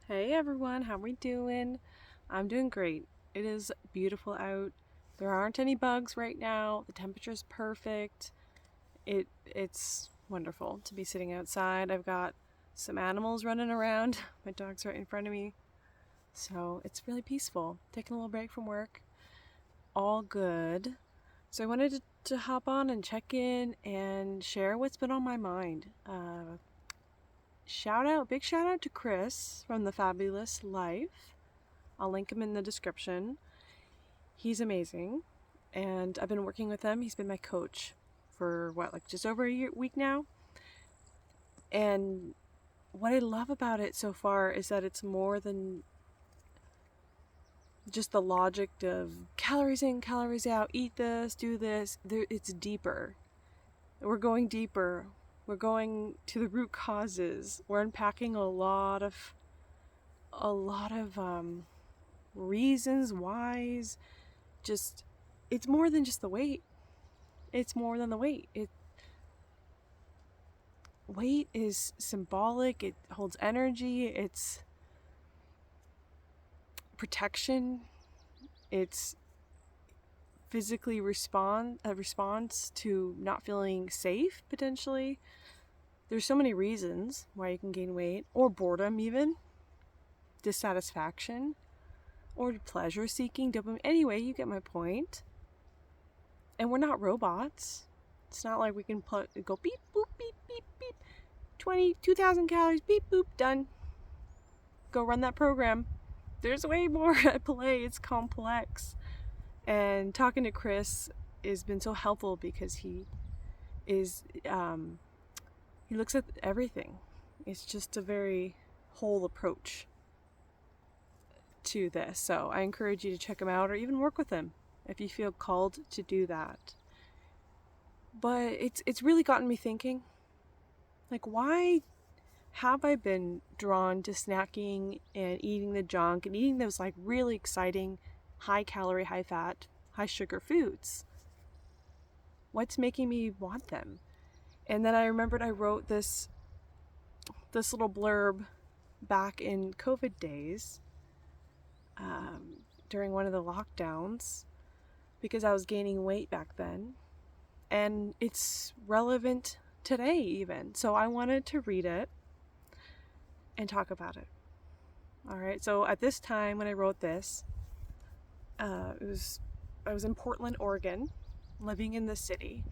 Hey everyone, how we doing? I'm doing great. It is beautiful out. There aren't any bugs right now. The temperature's perfect. It's wonderful to be sitting outside. I've got some animals running around. My dog's right in front of me. So it's really peaceful. Taking a little break from work. All good. So I wanted to hop on and check in and share what's been on my mind. Big shout out to Chris from The Fabulous Life. I'll link him in the description. He's amazing, and I've been working with him. He's been my coach for just over a week now. And what I love about it so far is that it's more than just the logic of calories in, calories out, eat this, do this. It's deeper. We're going deeper. We're going to the root causes. We're unpacking a lot of reasons, whys. Just, it's more than just the weight. It's more than the weight. Weight is symbolic. It holds energy. It's protection. It's physically a response to not feeling safe, potentially. There's so many reasons why you can gain weight, or boredom even, dissatisfaction, or pleasure seeking, dopamine. Anyway, you get my point. And we're not robots. It's not like we can go beep, boop, beep, beep, beep. 2,000 calories, beep, boop, done. Go run that program. There's way more at play. It's complex. And talking to Chris has been so helpful because he looks at everything. It's just a very whole approach to this. So I encourage you to check him out or even work with him if you feel called to do that. But it's really gotten me thinking, like, why have I been drawn to snacking and eating the junk and eating those like really exciting high calorie, high fat, high sugar foods? What's making me want them? And then I remembered I wrote this little blurb back in COVID days, during one of the lockdowns, because I was gaining weight back then, and it's relevant today even. So I wanted to read it and talk about it. All right. So at this time when I wrote this, I was in Portland, Oregon, living in the city.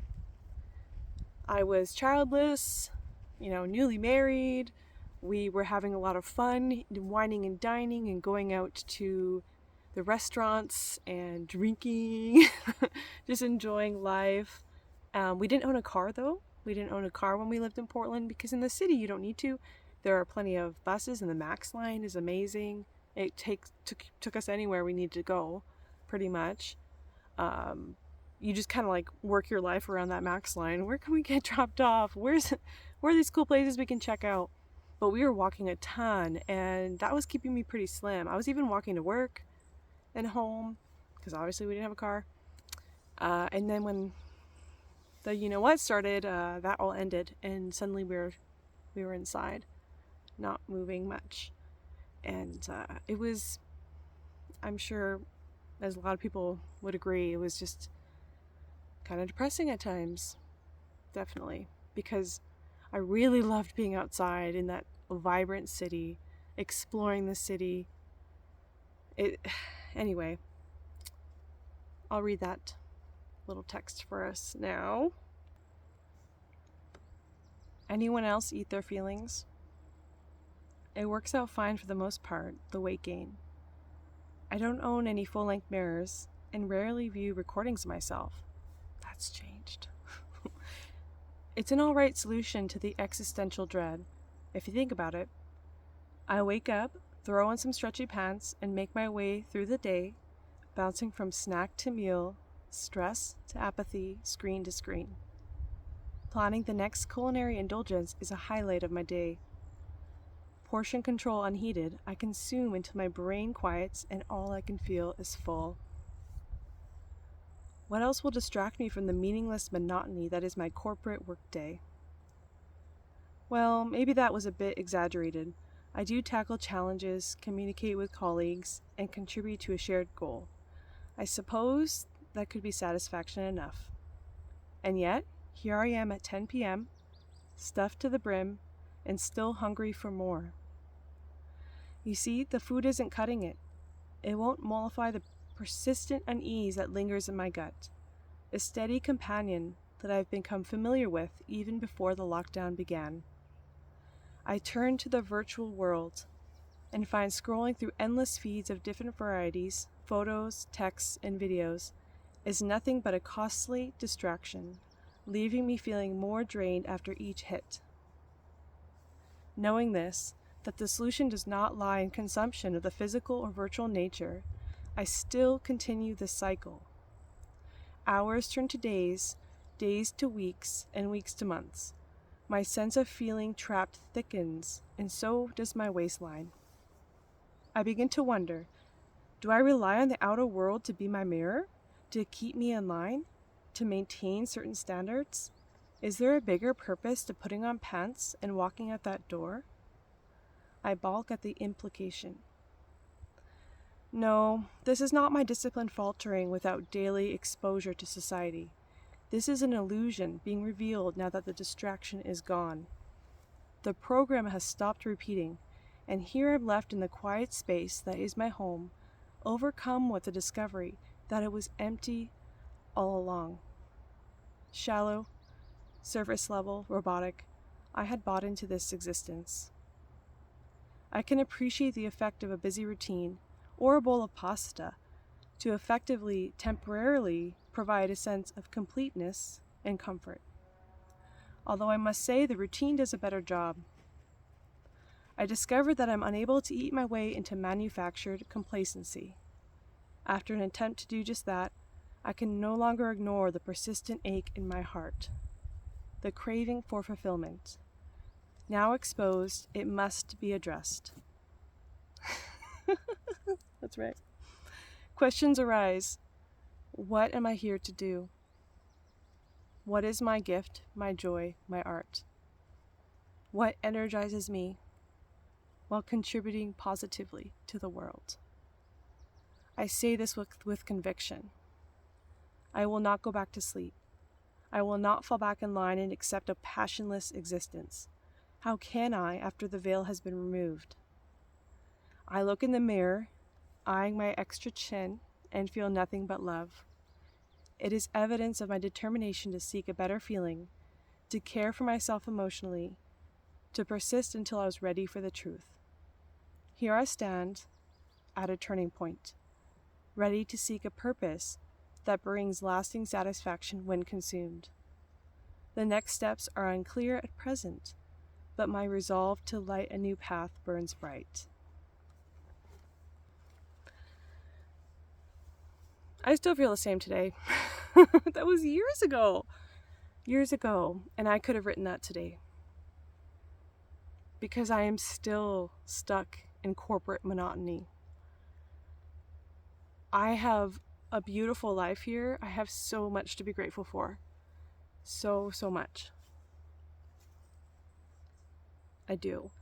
I was childless, newly married. We were having a lot of fun, wining and dining and going out to the restaurants and drinking, just enjoying life. We didn't own a car though. We didn't own a car when we lived in Portland because in the city you don't need to. There are plenty of buses and the Max line is amazing. It took us anywhere we needed to go, pretty much. You just kind of like work your life around that Max line. Where can we get dropped off? Where are these cool places we can check out? But we were walking a ton, and that was keeping me pretty slim. I was even walking to work and home because obviously we didn't have a car. And then when the started, that all ended, and suddenly we were inside, not moving much, and it was, I'm sure, as a lot of people would agree, it was just kind of depressing at times, definitely, because I really loved being outside in that vibrant city, exploring the city. Anyway, I'll read that little text for us now. Anyone else eat their feelings? It works out fine for the most part, the weight gain. I don't own any full-length mirrors and rarely view recordings of myself. That's changed. It's an alright solution to the existential dread, if you think about it. I wake up, throw on some stretchy pants, and make my way through the day, bouncing from snack to meal, stress to apathy, screen to screen. Planning the next culinary indulgence is a highlight of my day. Portion control unheeded, I consume until my brain quiets and all I can feel is full. What else will distract me from the meaningless monotony that is my corporate workday? Well, maybe that was a bit exaggerated. I do tackle challenges, communicate with colleagues, and contribute to a shared goal. I suppose that could be satisfaction enough. And yet, here I am at 10 p.m., stuffed to the brim, and still hungry for more. You see, the food isn't cutting it. It won't mollify the persistent unease that lingers in my gut, a steady companion that I've become familiar with even before the lockdown began. I turn to the virtual world and find scrolling through endless feeds of different varieties, photos, texts, and videos, is nothing but a costly distraction, leaving me feeling more drained after each hit. Knowing this, that the solution does not lie in consumption of the physical or virtual nature, I still continue this cycle. Hours turn to days, days to weeks, and weeks to months. My sense of feeling trapped thickens, and so does my waistline. I begin to wonder, do I rely on the outer world to be my mirror? To keep me in line? To maintain certain standards? Is there a bigger purpose to putting on pants and walking out that door? I balk at the implication. No, this is not my discipline faltering without daily exposure to society. This is an illusion being revealed now that the distraction is gone. The program has stopped repeating, and here I'm left in the quiet space that is my home, overcome with the discovery that it was empty all along. Shallow, surface level, robotic, I had bought into this existence. I can appreciate the effect of a busy routine or a bowl of pasta to effectively, temporarily provide a sense of completeness and comfort. Although I must say the routine does a better job. I discovered that I'm unable to eat my way into manufactured complacency. After an attempt to do just that, I can no longer ignore the persistent ache in my heart, the craving for fulfillment. Now exposed, it must be addressed. That's right. Questions arise. What am I here to do? What is my gift, my joy, my art? What energizes me while contributing positively to the world? I say this with conviction. I will not go back to sleep. I will not fall back in line and accept a passionless existence. How can I after the veil has been removed? I look in the mirror, eyeing my extra chin, and feel nothing but love. It is evidence of my determination to seek a better feeling, to care for myself emotionally, to persist until I was ready for the truth. Here I stand at a turning point, ready to seek a purpose that brings lasting satisfaction when consumed. The next steps are unclear at present, but my resolve to light a new path burns bright. I still feel the same today. That was years ago, and I could have written that today. Because I am still stuck in corporate monotony. I have a beautiful life here. I have so much to be grateful for. So much. I do.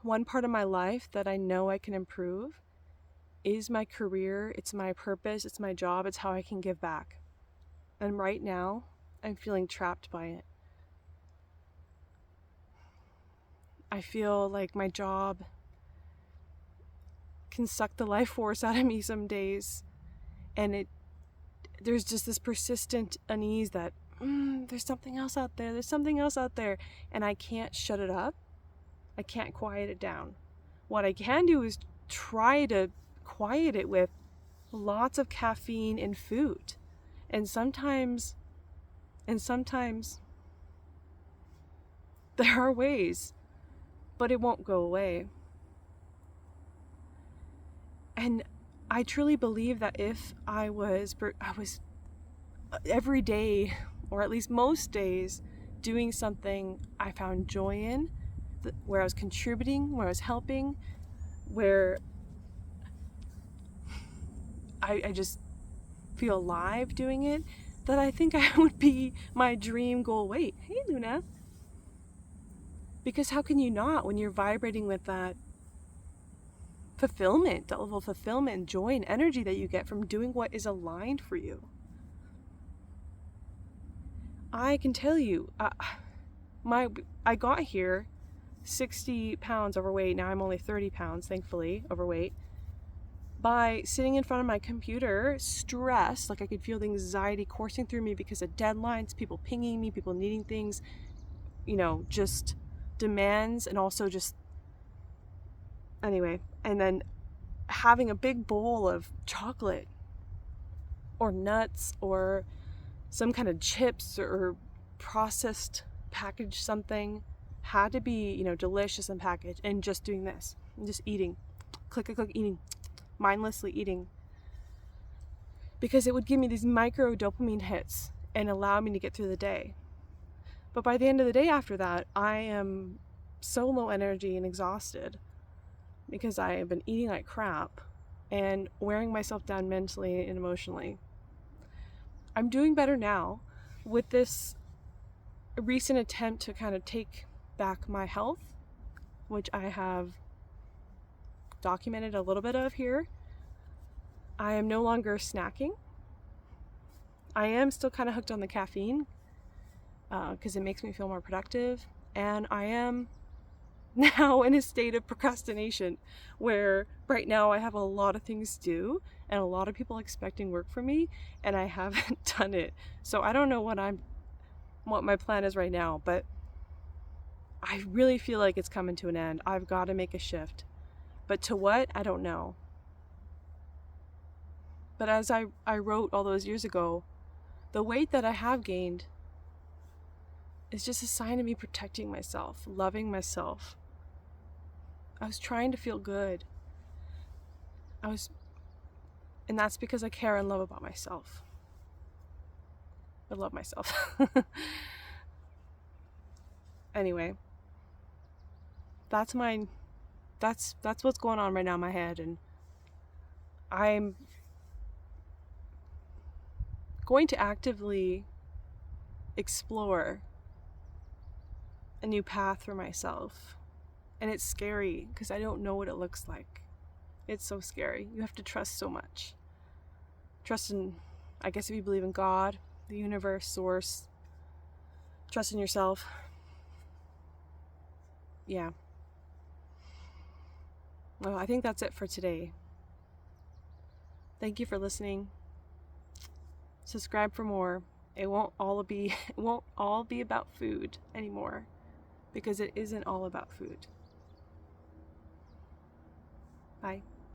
One part of my life that I know I can improve is my career, it's my purpose, it's my job, it's how I can give back. And right now, I'm feeling trapped by it. I feel like my job can suck the life force out of me some days. And there's just this persistent unease that there's something else out there, and I can't shut it up. I can't quiet it down. What I can do is try to quiet it with lots of caffeine and food. And sometimes there are ways, but it won't go away. And I truly believe that if I was every day, or at least most days, doing something I found joy in, where I was contributing, where I was helping, where I just feel alive doing it, that I think I would be my dream goal. Wait, hey Luna. Because how can you not when you're vibrating with that fulfillment, that level of fulfillment and joy and energy that you get from doing what is aligned for you? I can tell you, I got here 60 pounds overweight. Now I'm only 30 pounds, thankfully, overweight. By sitting in front of my computer, stressed, like I could feel the anxiety coursing through me because of deadlines, people pinging me, people needing things, just demands, and also just, anyway. And then having a big bowl of chocolate or nuts or some kind of chips or processed packaged something had to be, delicious and packaged, and just doing this and just eating, click, eating, mindlessly eating, because it would give me these micro dopamine hits and allow me to get through the day. But by the end of the day after that, I am so low energy and exhausted because I have been eating like crap and wearing myself down mentally and emotionally. I'm doing better now with this recent attempt to kind of take back my health, which I have documented a little bit of here. I am no longer snacking. I am still kind of hooked on the caffeine because it makes me feel more productive. And I am now in a state of procrastination where right now I have a lot of things to do and a lot of people expecting work from me, and I haven't done it. So I don't know what my plan is right now, but I really feel like it's coming to an end. I've got to make a shift. But to what? I don't know. But as I wrote all those years ago, the weight that I have gained is just a sign of me protecting myself, loving myself. I was trying to feel good. And that's because I care and love about myself. I love myself. Anyway, that's what's going on right now in my head, and I'm going to actively explore a new path for myself. And it's scary because I don't know what it looks like. It's so scary. You have to trust so much. Trust in, I guess if you believe in God, the universe, source. Trust in yourself. Yeah. Well, I think that's it for today. Thank you for listening. Subscribe for more. It won't all be about food anymore, because it isn't all about food. Bye.